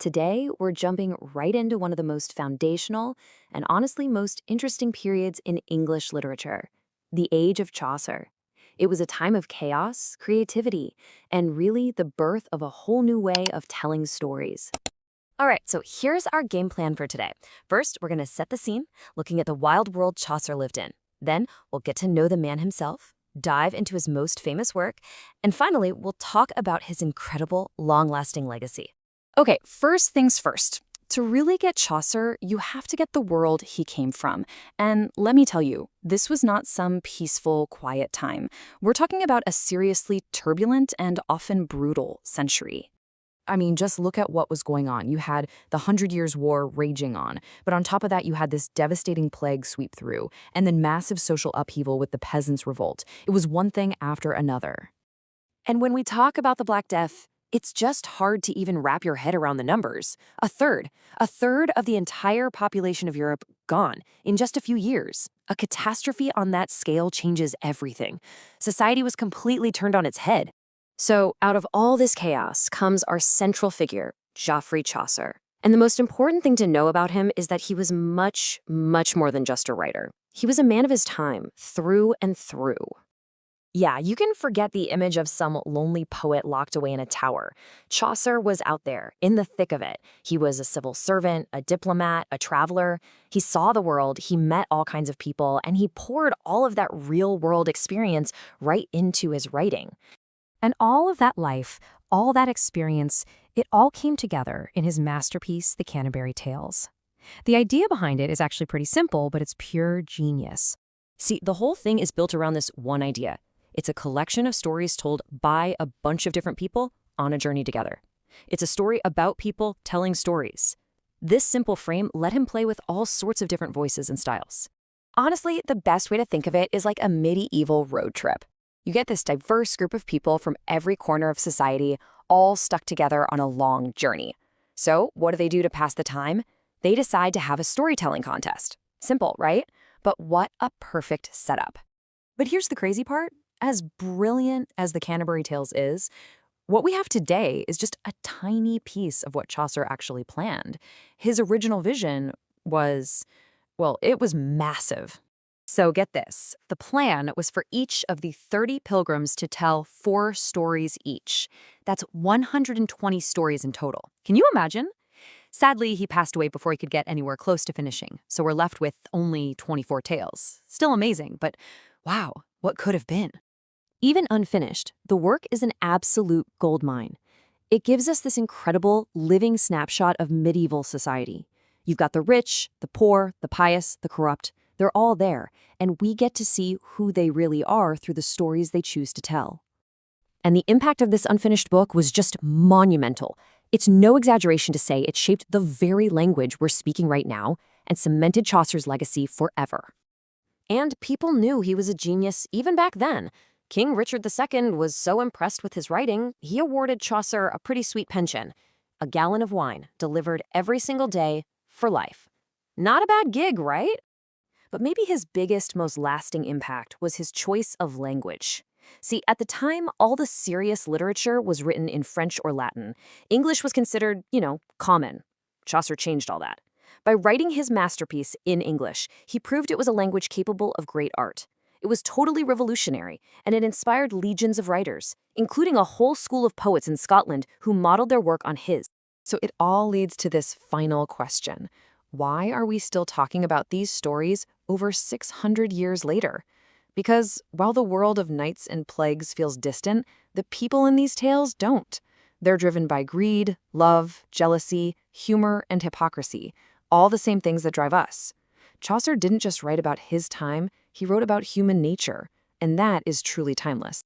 Today, we're jumping right into one of the most foundational and honestly most interesting periods in English literature, the Age of Chaucer. It was a time of chaos, creativity, and really the birth of a whole new way of telling stories. All right, so here's our game plan for today. First, we're going to set the scene, looking at the wild world Chaucer lived in. Then, we'll get to know the man himself, dive into his most famous work, and finally, we'll talk about his incredible, long-lasting legacy. Okay, first things first. To really get Chaucer, you have to get the world he came from. And let me tell you, this was not some peaceful, quiet time. We're talking about a seriously turbulent and often brutal century. I mean, just look at what was going on. You had the Hundred Years' War raging on, but on top of that, you had this devastating plague sweep through, and then massive social upheaval with the Peasants' Revolt. It was one thing after another. And when we talk about the Black Death, it's just hard to even wrap your head around the numbers. A third of the entire population of Europe gone in just a few years. A catastrophe on that scale changes everything. Society was completely turned on its head. So out of all this chaos comes our central figure, Geoffrey Chaucer. And the most important thing to know about him is that he was much, much more than just a writer. He was a man of his time, through and through. Yeah, you can forget the image of some lonely poet locked away in a tower. Chaucer was out there, in the thick of it. He was a civil servant, a diplomat, a traveler. He saw the world, he met all kinds of people, and he poured all of that real-world experience right into his writing. And all of that life, all that experience, it all came together in his masterpiece, The Canterbury Tales. The idea behind it is actually pretty simple, but it's pure genius. See, the whole thing is built around this one idea. It's a collection of stories told by a bunch of different people on a journey together. It's a story about people telling stories. This simple frame let him play with all sorts of different voices and styles. Honestly, the best way to think of it is like a medieval road trip. You get this diverse group of people from every corner of society, all stuck together on a long journey. So what do they do to pass the time? They decide to have a storytelling contest. Simple, right? But what a perfect setup. But here's the crazy part. As brilliant as the Canterbury Tales is, what we have today is just a tiny piece of what Chaucer actually planned. His original vision was, well, it was massive. So get this, the plan was for each of the 30 pilgrims to tell 4 stories each. That's 120 stories in total. Can you imagine? Sadly, he passed away before he could get anywhere close to finishing, so we're left with only 24 tales. Still amazing, but wow, what could have been? Even unfinished, the work is an absolute goldmine. It gives us this incredible, living snapshot of medieval society. You've got the rich, the poor, the pious, the corrupt. They're all there, and we get to see who they really are through the stories they choose to tell. And the impact of this unfinished book was just monumental. It's no exaggeration to say it shaped the very language we're speaking right now and cemented Chaucer's legacy forever. And people knew he was a genius even back then. King Richard II was so impressed with his writing, he awarded Chaucer a pretty sweet pension, a gallon of wine delivered every single day for life. Not a bad gig, right? But maybe his biggest, most lasting impact was his choice of language. See, at the time, all the serious literature was written in French or Latin. English was considered, common. Chaucer changed all that. By writing his masterpiece in English, he proved it was a language capable of great art. It was totally revolutionary, and it inspired legions of writers, including a whole school of poets in Scotland who modeled their work on his. So it all leads to this final question. Why are we still talking about these stories over 600 years later? Because while the world of knights and plagues feels distant, the people in these tales don't. They're driven by greed, love, jealousy, humor, and hypocrisy, all the same things that drive us. Chaucer didn't just write about his time, he wrote about human nature, and that is truly timeless.